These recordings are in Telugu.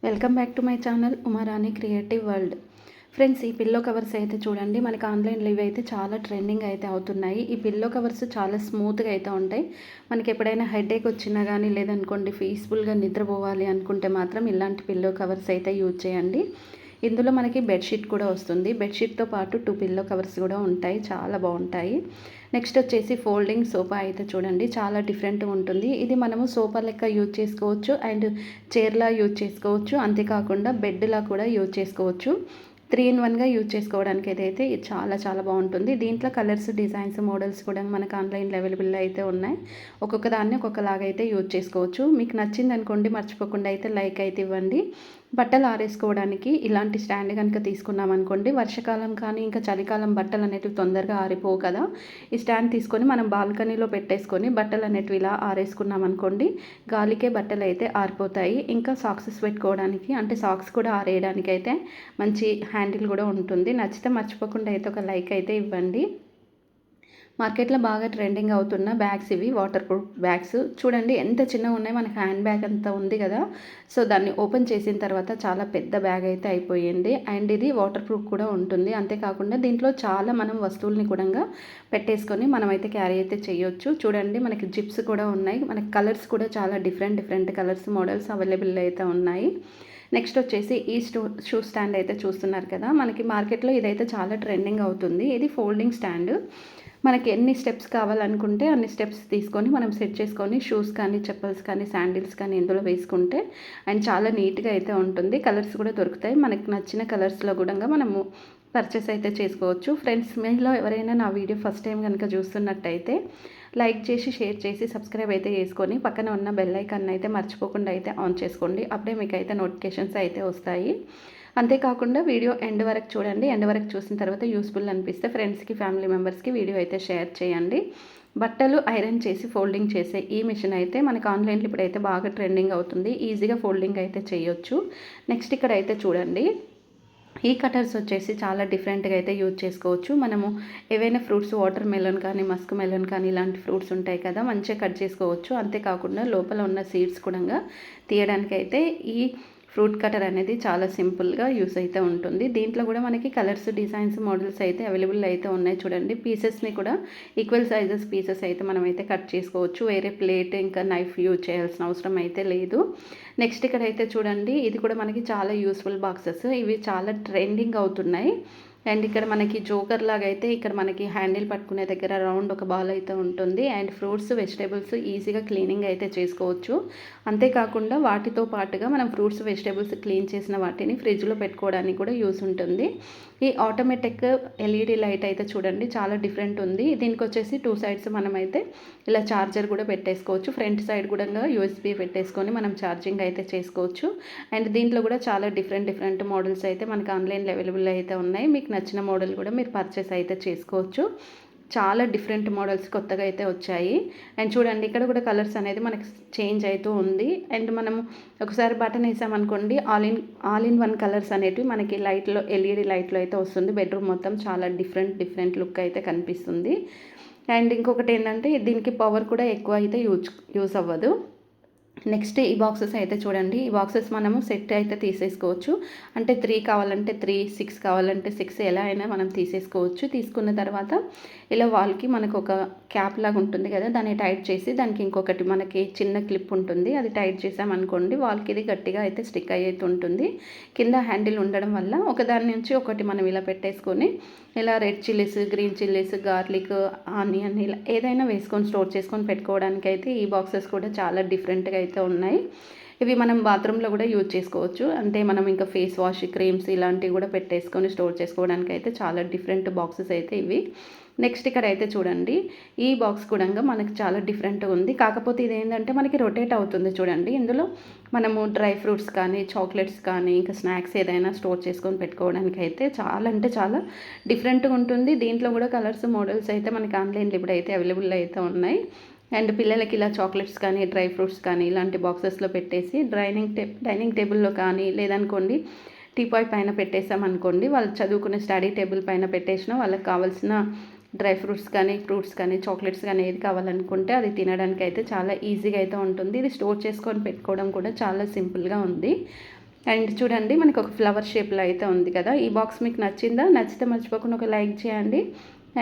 Welcome back to my channel Uma Rani creative world. Friends, ఈ పిల్లో కవర్స్ అయితే చూడండి, మనకి ఆన్లైన్లో ఇవి అయితే చాలా ట్రెండింగ్ అయితే అవుతున్నాయి. ఈ పిల్లో కవర్స్ చాలా స్మూత్గా అయితే ఉంటాయి. మనకి ఎప్పుడైనా హెడేక్ వచ్చినా కానీ లేదనుకోండి పీస్ఫుల్గా నిద్రపోవాలి అనుకుంటే మాత్రం ఇలాంటి పిల్లో కవర్స్ అయితే యూజ్ చేయండి. ఇందులో మనకి బెడ్షీట్ కూడా వస్తుంది. బెడ్షీట్తో పాటు 2 పిల్లో కవర్స్ కూడా ఉంటాయి, చాలా బాగుంటాయి. నెక్స్ట్ వచ్చేసి ఫోల్డింగ్ సోఫా అయితే చూడండి, చాలా డిఫరెంట్గా ఉంటుంది. ఇది మనము సోఫా లెక్క యూజ్ చేసుకోవచ్చు అండ్ చైర్లా యూజ్ చేసుకోవచ్చు, అంతేకాకుండా బెడ్లా కూడా యూజ్ చేసుకోవచ్చు. 3 in 1గా యూజ్ చేసుకోవడానికి అయితే ఇది చాలా చాలా బాగుంటుంది. దీంట్లో కలర్స్, డిజైన్స్, మోడల్స్ కూడా మనకు ఆన్లైన్లో అవైలబుల్ అయితే ఉన్నాయి. ఒక్కొక్క దాన్ని ఒక్కొక్కలాగా అయితే యూజ్ చేసుకోవచ్చు. మీకు నచ్చింది అనుకోండి, మర్చిపోకుండా అయితే లైక్ అయితే ఇవ్వండి. బట్టలు ఆరేసుకోవడానికి ఇలాంటి స్టాండ్ కనుక తీసుకున్నాం అనుకోండి, వర్షాకాలం కానీ ఇంకా చలికాలం బట్టలు అనేటివి తొందరగా ఆరిపోవు కదా. ఈ స్టాండ్ తీసుకొని మనం బాల్కనీలో పెట్టేసుకొని బట్టలు అనేటివి ఇలా ఆరేసుకున్నాం అనుకోండి, గాలికే బట్టలు అయితే ఆరిపోతాయి. ఇంకా సాక్సెస్ పెట్టుకోవడానికి, అంటే సాక్స్ కూడా ఆరేయడానికి అయితే మంచి హ్యాండిల్ కూడా ఉంటుంది. నచ్చితే మర్చిపోకుండా అయితే ఒక లైక్ అయితే ఇవ్వండి. మార్కెట్లో బాగా ట్రెండింగ్ అవుతున్న బ్యాగ్స్ ఇవి, వాటర్ ప్రూఫ్ బ్యాగ్స్. చూడండి ఎంత చిన్నగా ఉన్నాయి, మనకి హ్యాండ్ బ్యాగ్ అంత ఉంది కదా. సో దాన్ని ఓపెన్ చేసిన తర్వాత చాలా పెద్ద బ్యాగ్ అయితే అయిపోయింది. అండ్ ఇది వాటర్ ప్రూఫ్ కూడా ఉంటుంది. అంతేకాకుండా దీంట్లో చాలా మనం వస్తువుల్ని కూడా పెట్టేసుకొని మనం అయితే క్యారీ అయితే చేయొచ్చు. చూడండి మనకి జిప్స్ కూడా ఉన్నాయి. మనకి కలర్స్ కూడా చాలా డిఫరెంట్ కలర్స్, మోడల్స్ అవైలబుల్ అయితే ఉన్నాయి. నెక్స్ట్ వచ్చేసి ఈ షూ స్టాండ్ అయితే చూస్తున్నారు కదా, మనకి మార్కెట్లో ఇదైతే చాలా ట్రెండింగ్ అవుతుంది. ఇది ఫోల్డింగ్ స్టాండ్. మనకి ఎన్ని స్టెప్స్ కావాలనుకుంటే అన్ని స్టెప్స్ తీసుకొని మనం సెట్ చేసుకొని షూస్ కానీ, చెప్పల్స్ కానీ, శాండిల్స్ కానీ ఇందులో వేసుకుంటే అండ్ చాలా నీట్గా అయితే ఉంటుంది. కలర్స్ కూడా దొరుకుతాయి. మనకి నచ్చిన కలర్స్లో కూడా మనము పర్చేస్ అయితే చేసుకోవచ్చు. ఫ్రెండ్స్, మీలో ఎవరైనా నా వీడియో ఫస్ట్ టైం కనుక చూస్తున్నట్టయితే లైక్ చేసి, షేర్ చేసి, సబ్స్క్రైబ్ అయితే చేసుకొని పక్కన ఉన్న బెల్ ఐకాన్ అయితే మర్చిపోకుండా అయితే ఆన్ చేసుకోండి. అప్పుడే మీకు అయితే నోటిఫికేషన్స్ అయితే వస్తాయి. అంతేకాకుండా వీడియో ఎండ్ వరకు చూడండి. ఎండ్ వరకు చూసిన తర్వాత యూస్ఫుల్ అనిపిస్తే ఫ్రెండ్స్కి, ఫ్యామిలీ మెంబర్స్కి వీడియో అయితే షేర్ చేయండి. బట్టలు ఐరన్ చేసి ఫోల్డింగ్ చేసే ఈ మిషన్ అయితే మనకు ఆన్లైన్లో ఇప్పుడైతే బాగా ట్రెండింగ్ అవుతుంది. ఈజీగా ఫోల్డింగ్ అయితే చేయొచ్చు. నెక్స్ట్ ఇక్కడ అయితే చూడండి, ఈ కటర్స్ వచ్చేసి చాలా డిఫరెంట్గా అయితే యూజ్ చేసుకోవచ్చు. మనము ఏవైనా ఫ్రూట్స్, వాటర్ మెలన్ కానీ, మస్క్ మెలన్ కానీ ఇలాంటి ఫ్రూట్స్ ఉంటాయి కదా, మంచిగా కట్ చేసుకోవచ్చు. అంతేకాకుండా లోపల ఉన్న సీడ్స్ కూడా తీయడానికి అయితే ఈ ఫ్రూట్ కటర్ అనేది చాలా సింపుల్గా యూస్ అయితే ఉంటుంది. దీంట్లో కూడా మనకి కలర్స్, డిజైన్స్, మోడల్స్ అయితే అవైలబుల్ అయితే ఉన్నాయి. చూడండి పీసెస్ని కూడా ఈక్వల్ సైజెస్ పీసెస్ అయితే మనం అయితే కట్ చేసుకోవచ్చు. వేరే ప్లేట్ ఇంకా నైఫ్ యూజ్ చేయాల్సిన అవసరం అయితే లేదు. నెక్స్ట్ ఇక్కడ అయితే చూడండి, ఇది కూడా మనకి చాలా యూస్ఫుల్ బాక్సెస్. ఇవి చాలా ట్రెండింగ్ అవుతున్నాయి. అండ్ ఇక్కడ మనకి జోకర్ లాగా అయితే ఇక్కడ మనకి హ్యాండిల్ పట్టుకునే దగ్గర రౌండ్ ఒక బాల్ అయితే ఉంటుంది. అండ్ ఫ్రూట్స్, వెజిటేబుల్స్ ఈజీగా క్లీనింగ్ అయితే చేసుకోవచ్చు. అంతేకాకుండా వాటితో పాటుగా మనం ఫ్రూట్స్, వెజిటేబుల్స్ క్లీన్ చేసిన వాటిని ఫ్రిడ్జ్లో పెట్టుకోవడానికి కూడా యూస్ ఉంటుంది. ఈ ఆటోమేటిక్ ఎల్ఈడి లైట్ అయితే చూడండి చాలా డిఫరెంట్ ఉంది. దీనికి వచ్చేసి 2 సైడ్స్ మనమైతే ఇలా ఛార్జర్ కూడా పెట్టేసుకోవచ్చు. ఫ్రంట్ సైడ్ కూడా యూఎస్బీ పెట్టేసుకొని మనం ఛార్జింగ్ అయితే చేసుకోవచ్చు. అండ్ దీంట్లో కూడా చాలా డిఫరెంట్ మోడల్స్ అయితే మనకు ఆన్లైన్లో అవైలబుల్ అయితే ఉన్నాయి. మీకు నచ్చిన మోడల్ కూడా మీరు పర్చేస్ అయితే చేసుకోవచ్చు. చాలా డిఫరెంట్ మోడల్స్ కొత్తగా అయితే వచ్చాయి. అండ్ చూడండి ఇక్కడ కూడా కలర్స్ అనేది మనకి చేంజ్ అవుతూ ఉంది. అండ్ మనము ఒకసారి బటన్ వేసామనుకోండి, ఆల్ ఇన్ వన్ కలర్స్ అనేటివి మనకి లైట్లో, ఎల్ఈడి లైట్లో అయితే వస్తుంది. బెడ్రూమ్ మొత్తం చాలా డిఫరెంట్ లుక్ అయితే కనిపిస్తుంది. అండ్ ఇంకొకటి ఏంటంటే దీనికి పవర్ కూడా ఎక్కువ అయితే యూజ్ అవ్వదు. నెక్స్ట్ ఈ బాక్సెస్ అయితే చూడండి, ఈ బాక్సెస్ మనము సెట్ అయితే తీసేసుకోవచ్చు. అంటే 3 కావాలంటే 3, 6 కావాలంటే 6 ఎలా అయినా మనం తీసేసుకోవచ్చు. తీసుకున్న తర్వాత ఇలా వాల్కి మనకు ఒక క్యాప్ లాగా ఉంటుంది కదా, దాన్ని టైట్ చేసి దానికి ఇంకొకటి మనకి చిన్న క్లిప్ ఉంటుంది, అది టైట్ చేసామనుకోండి వాల్కి ఇది గట్టిగా అయితే స్టిక్ అయితే ఉంటుంది. కింద హ్యాండిల్ ఉండడం వల్ల ఒకదాని నుంచి ఒకటి మనం ఇలా పెట్టేసుకొని ఇలా red chillies, green chillies, garlic, onion ఇలా ఏదైనా వేసుకొని స్టోర్ చేసుకొని పెట్టుకోవడానికి అయితే ఈ బాక్సెస్ కూడా చాలా డిఫరెంట్గా అయితే ఉన్నాయి. ఇవి మనం బాత్రూంలో కూడా యూజ్ చేసుకోవచ్చు. అంటే మనం ఇంకా ఫేస్ వాష్, క్రీమ్స్ ఇలాంటివి కూడా పెట్టేసుకొని స్టోర్ చేసుకోవడానికి అయితే చాలా డిఫరెంట్ బాక్సెస్ అయితే ఇవి. నెక్స్ట్ ఇక్కడ అయితే చూడండి, ఈ బాక్స్ కూడా మనకి చాలా డిఫరెంట్గా ఉంది. కాకపోతే ఇది ఏంటంటే మనకి రొటేట్ అవుతుంది. చూడండి ఇందులో మనము డ్రై ఫ్రూట్స్ కానీ, చాక్లెట్స్ కానీ, ఇంకా స్నాక్స్ ఏదైనా స్టోర్ చేసుకొని పెట్టుకోవడానికి అయితే చాలా అంటే చాలా డిఫరెంట్గా ఉంటుంది. దీంట్లో కూడా కలర్స్, మోడల్స్ అయితే మనకి ఆన్లైన్లో ఇప్పుడైతే అవైలబుల్ అయితే ఉన్నాయి. అండ్ పిల్లలకి ఇలా చాక్లెట్స్ కానీ, డ్రై ఫ్రూట్స్ కానీ ఇలాంటి బాక్సెస్లో పెట్టేసి డైనింగ్ టేబుల్లో కానీ, లేదనుకోండి టీపాయ్ పైన పెట్టేసామనుకోండి, వాళ్ళు చదువుకునే స్టడీ టేబుల్ పైన పెట్టేసినా వాళ్ళకి కావాల్సిన డ్రై ఫ్రూట్స్ కానీ, చాక్లెట్స్ కానీ ఏది కావాలనుకుంటే అది తినడానికి అయితే చాలా ఈజీగా అయితే ఉంటుంది. ఇది స్టోర్ చేసుకొని పెట్టుకోవడం కూడా చాలా సింపుల్గా ఉంది. అండ్ చూడండి మనకు ఒక ఫ్లవర్ షేప్లో అయితే ఉంది కదా. ఈ బాక్స్ మీకు నచ్చిందా? నచ్చితే మర్చిపోకుండా ఒక లైక్ చేయండి.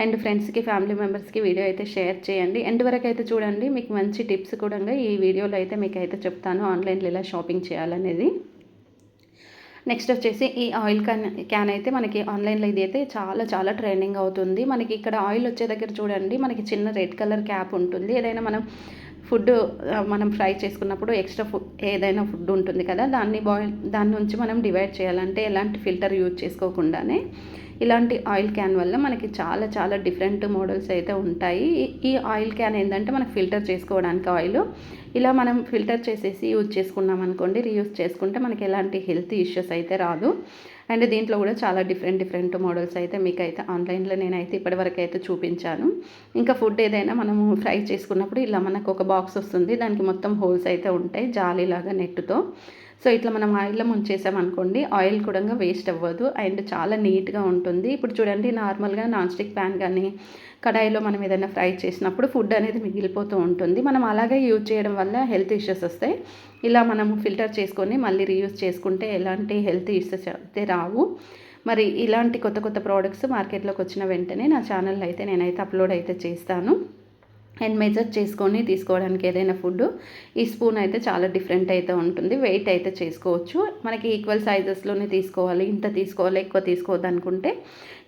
అండ్ ఫ్రెండ్స్కి, ఫ్యామిలీ మెంబర్స్కి వీడియో అయితే షేర్ చేయండి. ఎండ్ వరకు అయితే చూడండి, మీకు మంచి టిప్స్ కూడా ఈ వీడియోలో అయితే మీకు అయితే చెప్తాను ఆన్లైన్లో ఎలా షాపింగ్ చేయాలనేది. నెక్స్ట్ వచ్చేసి ఈ ఆయిల్ క్యాన్ అయితే మనకి ఆన్లైన్లో ఇది అయితే చాలా చాలా ట్రెండింగ్ అవుతుంది. మనకి ఇక్కడ ఆయిల్ వచ్చే దగ్గర చూడండి, మనకి చిన్న రెడ్ కలర్ క్యాప్ ఉంటుంది. ఏదైనా ఫుడ్ మనం ఫ్రై చేసుకున్నప్పుడు ఎక్స్ట్రా ఏదైనా ఫుడ్ ఉంటుంది కదా, దాని నుంచి మనం డివైడ్ చేయాలంటే ఎలాంటి ఫిల్టర్ యూజ్ చేసుకోకుండానే ఇలాంటి ఆయిల్ క్యాన్ వల్ల మనకి చాలా చాలా డిఫరెంట్ మోడల్స్ అయితే ఉంటాయి. ఈ ఆయిల్ క్యాన్ ఏంటంటే మనకు ఫిల్టర్ చేసుకోవడానికి ఆయిల్ ఇలా మనం ఫిల్టర్ చేసేసి యూజ్ చేసుకున్నాం అనుకోండి, రీయూజ్ చేసుకుంటే మనకి ఎలాంటి హెల్త్ ఇష్యూస్ అయితే రాదు. అండ్ దీంట్లో కూడా చాలా డిఫరెంట్ మోడల్స్ అయితే మీకైతే ఆన్లైన్లో నేనైతే ఇప్పటివరకు అయితే చూపించాను. ఇంకా ఫుడ్ ఏదైనా మనము ఫ్రై చేసుకున్నప్పుడు ఇలా మనకు ఒక బాక్స్ వస్తుంది, దానికి మొత్తం హోల్స్ అయితే ఉంటాయి జాలీలాగా నెట్టుతో. సో ఇట్లా మనం ఆయిల్లో ముంచేసామనుకోండి, ఆయిల్ కూడా వేస్ట్ అవ్వదు అండ్ చాలా నీట్గా ఉంటుంది. ఇప్పుడు చూడండి, నార్మల్గా నాన్ స్టిక్ ప్యాన్ కానీ కడాయిలో మనం ఏదైనా ఫ్రై చేసినప్పుడు ఫుడ్ అనేది మిగిలిపోతూ ఉంటుంది. మనం అలాగే యూజ్ చేయడం వల్ల హెల్త్ ఇష్యూస్ వస్తాయి. ఇలా మనం ఫిల్టర్ చేసుకొని మళ్ళీ రీయూజ్ చేసుకుంటే ఎలాంటి హెల్త్ ఇష్యూస్ అయితే రావు. మరి ఇలాంటి కొత్త ప్రోడక్ట్స్ మార్కెట్లోకి వచ్చిన వెంటనే నా ఛానల్లో అయితే నేనైతే అప్లోడ్ అయితే చేస్తాను. అండ్ మెజర్ చేసుకొని తీసుకోవడానికి ఏదైనా ఫుడ్ ఈ స్పూన్ అయితే చాలా డిఫరెంట్ అయితే ఉంటుంది. వెయిట్ అయితే చేసుకోవచ్చు. మనకి ఈక్వల్ సైజెస్లోనే తీసుకోవాలి, ఇంత తీసుకోవాలి, ఎక్కువ తీసుకోవద్దు అనుకుంటే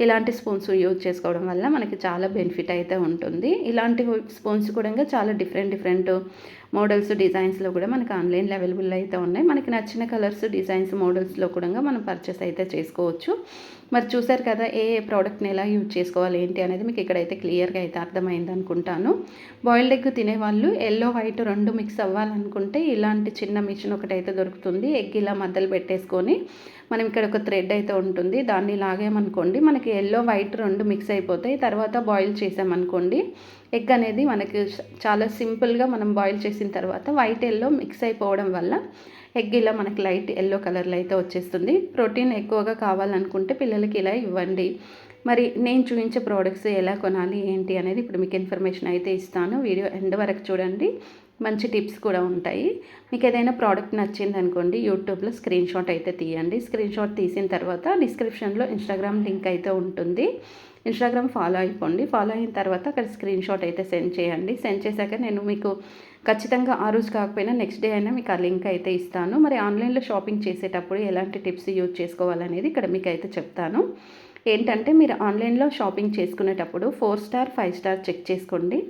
ఇలాంటి స్పూన్స్ యూజ్ చేసుకోవడం వల్ల మనకి చాలా బెనిఫిట్ అయితే ఉంటుంది. ఇలాంటి స్పూన్స్ కూడా చాలా డిఫరెంట్ మోడల్స్, డిజైన్స్లో కూడా మనకి ఆన్లైన్లో అవైలబుల్ అయితే ఉన్నాయి. మనకి నచ్చిన కలర్స్, డిజైన్స్, మోడల్స్లో కూడా మనం పర్చేస్ అయితే చేసుకోవచ్చు. మరి చూసారు కదా, ఏ ప్రోడక్ట్ని ఎలా యూజ్ చేసుకోవాలి ఏంటి అనేది మీకు ఇక్కడైతే క్లియర్గా అయితే అర్థమైంది అనుకుంటాను. బాయిల్డ్ ఎగ్ తినేవాళ్ళు ఎల్లో వైట్ రెండు మిక్స్ అవ్వాలనుకుంటే ఇలాంటి చిన్న మిషన్ ఒకటైతే దొరుకుతుంది. ఎగ్ ఇలా మధ్యలో పెట్టేసుకొని మనం ఇక్కడ ఒక థ్రెడ్ అయితే ఉంటుంది, దాన్ని లాగామనుకోండి మనకి ఎల్లో వైట్ రెండు మిక్స్ అయిపోతాయి. తర్వాత బాయిల్ చేసామనుకోండి ఎగ్ అనేది మనకి చాలా సింపుల్గా మనం బాయిల్ చేసిన తర్వాత వైట్ ఎల్లో మిక్స్ అయిపోవడం వల్ల ఎగ్ ఇలా మనకి లైట్ ఎల్లో కలర్లో అయితే వచ్చేస్తుంది. ప్రోటీన్ ఎక్కువగా కావాలనుకుంటే పిల్లలకి ఇలా ఇవ్వండి. మరి నేను చూపించే ప్రోడక్ట్స్ ఎలా కొనాలి ఏంటి అనేది ఇప్పుడు మీకు ఇన్ఫర్మేషన్ అయితే ఇస్తాను. వీడియో ఎండ్ వరకు చూడండి, మంచి టిప్స్ కూడా ఉంటాయి. మీకు ఏదైనా ప్రోడక్ట్ నచ్చింది అనుకోండి, యూట్యూబ్లో స్క్రీన్ షాట్ అయితే తీయండి. స్క్రీన్ షాట్ తీసిన తర్వాత డిస్క్రిప్షన్లో ఇన్స్టాగ్రామ్ లింక్ అయితే ఉంటుంది. ఇన్స్టాగ్రామ్ ఫాలో అయిపోండి. ఫాలో అయిన తర్వాత అక్కడ స్క్రీన్ షాట్ అయితే సెండ్ చేయండి. సెండ్ చేశాక నేను మీకు ఖచ్చితంగా ఆ రోజు కాకపోయినా నెక్స్ట్ డే అయినా మీకు ఆ లింక్ అయితే ఇస్తాను. మరి ఆన్లైన్లో షాపింగ్ చేసేటప్పుడు ఎలాంటి టిప్స్ యూజ్ చేసుకోవాలనేది ఇక్కడ మీకు అయితే చెప్తాను. ఏంటంటే మీరు ఆన్లైన్లో షాపింగ్ చేసుకునేటప్పుడు 4 స్టార్ 5 స్టార్ చెక్ చేసుకోండి.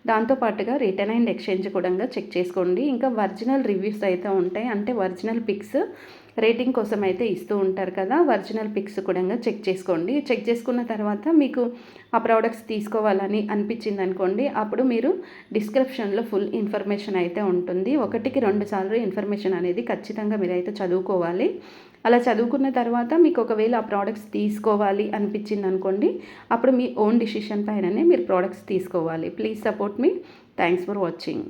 దాంతోపాటుగా రిటర్న్ అండ్ ఎక్స్చేంజ్ కూడా చెక్ చేసుకోండి. ఇంకా ఒరిజినల్ రివ్యూస్ అయితే ఉంటాయి, అంటే ఒరిజినల్ పిక్స్ రేటింగ్ కోసం అయితే ఇస్తూ ఉంటారు కదా, ఒరిజినల్ పిక్స్ కూడా చెక్ చేసుకోండి. చెక్ చేసుకున్న తర్వాత మీకు ఆ ప్రోడక్ట్స్ తీసుకోవాలని అనిపించింది అనుకోండి, అప్పుడు మీరు డిస్క్రిప్షన్లో ఫుల్ ఇన్ఫర్మేషన్ అయితే ఉంటుంది. 1కి 2 సార్లు ఇన్ఫర్మేషన్ అనేది ఖచ్చితంగా మీరైతే చదువుకోవాలి. అలా చదువుకున్న తర్వాత మీకు ఒకవేళ ఆ ప్రోడక్ట్స్ తీసుకోవాలి అనిపించింది అనుకోండి, అప్పుడు మీ ఓన్ డిసిషన్ పైననే మీరు ప్రోడక్ట్స్ తీసుకోవాలి. Please support me. Thanks for watching.